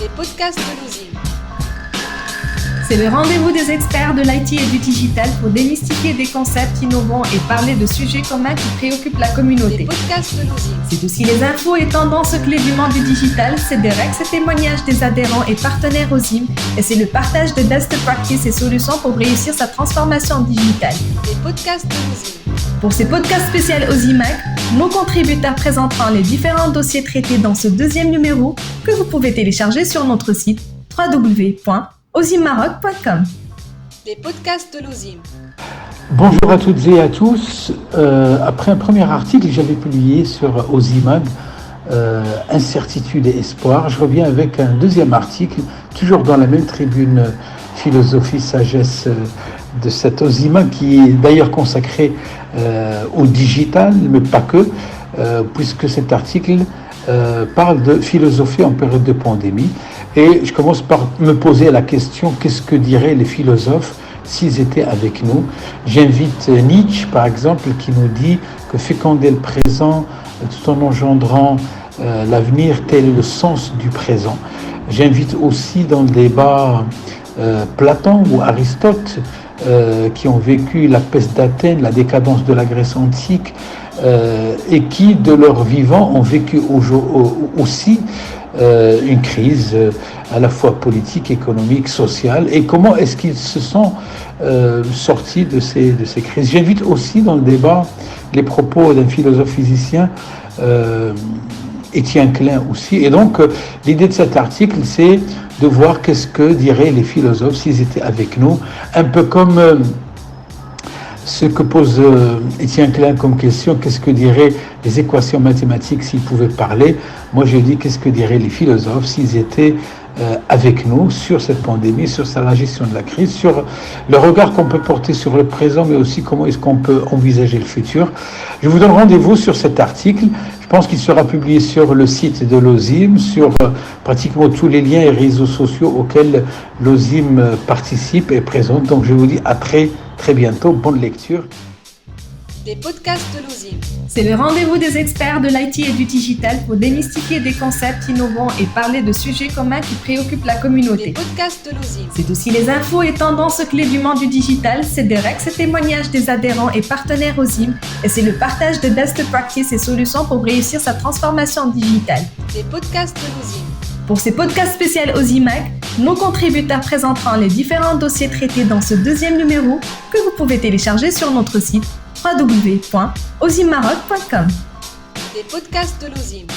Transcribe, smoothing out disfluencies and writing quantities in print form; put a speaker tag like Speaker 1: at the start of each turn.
Speaker 1: Les podcasts de l'OSIM.
Speaker 2: C'est le rendez-vous des experts de l'IT et du digital pour démystifier des concepts innovants et parler de sujets communs qui préoccupent la communauté.
Speaker 1: Les podcasts de l'OSIM.
Speaker 2: C'est aussi les infos et tendances clés du monde du digital, c'est des règles et témoignages des adhérents et partenaires OSIM, et c'est le partage de best practices et solutions pour réussir sa transformation digitale.
Speaker 1: Les podcasts de l'OSIM.
Speaker 2: Pour ces podcasts spéciaux OSIMAC, nos contributeurs présenteront les différents dossiers traités dans ce deuxième numéro que vous pouvez télécharger sur notre site www.osimmaroc.com.
Speaker 1: Les podcasts de l'OSIM.
Speaker 3: Bonjour à toutes et à tous. Après un premier article que j'avais publié sur OSIMAG, Incertitude et Espoir, je reviens avec un deuxième article, toujours dans la même tribune Philosophie, Sagesse de cette OSIMAG, qui est d'ailleurs consacrée au digital, mais pas que, puisque cet article parle de philosophie en période de pandémie. Et je commence par me poser la question, qu'est-ce que diraient les philosophes s'ils étaient avec nous? J'invite Nietzsche, par exemple, qui nous dit que féconder le présent tout en engendrant l'avenir, tel est le sens du présent. J'invite aussi dans le débat Platon ou Aristote, qui ont vécu la peste d'Athènes, la décadence de la Grèce antique, et qui, de leur vivant, ont vécu aussi une crise à la fois politique, économique, sociale, et comment est-ce qu'ils se sont sortis de ces crises. J'invite aussi dans le débat les propos d'un philosophe physicien, Étienne Klein aussi, et donc l'idée de cet article, c'est de voir qu'est-ce que diraient les philosophes s'ils étaient avec nous, un peu comme ce que pose Étienne Klein comme question, qu'est-ce que diraient les équations mathématiques s'ils pouvaient parler? Moi je dis qu'est-ce que diraient les philosophes s'ils étaient avec nous sur cette pandémie, sur la gestion de la crise, sur le regard qu'on peut porter sur le présent, mais aussi comment est-ce qu'on peut envisager le futur. Je vous donne rendez-vous sur cet article. Je pense qu'il sera publié sur le site de l'OSIM, sur pratiquement tous les liens et réseaux sociaux auxquels l'OSIM participe et présente. Donc je vous dis à très bientôt. Bonne lecture.
Speaker 1: Des podcasts de l'OSIM.
Speaker 2: C'est le rendez-vous des experts de l'IT et du digital pour démystifier des concepts innovants et parler de sujets communs qui préoccupent la communauté.
Speaker 1: Les podcasts de l'OSIM.
Speaker 2: C'est aussi les infos et tendances clés du monde du digital, c'est des règles et témoignages des adhérents et partenaires OSIM, et c'est le partage de best practices et solutions pour réussir sa transformation digitale.
Speaker 1: Les podcasts de l'OSIM.
Speaker 2: Pour ces podcasts spéciaux OSIMAC, nos contributeurs présenteront les différents dossiers traités dans ce deuxième numéro que vous pouvez télécharger sur notre site www.osimmaroc.com.
Speaker 1: Les podcasts de l'OSIM.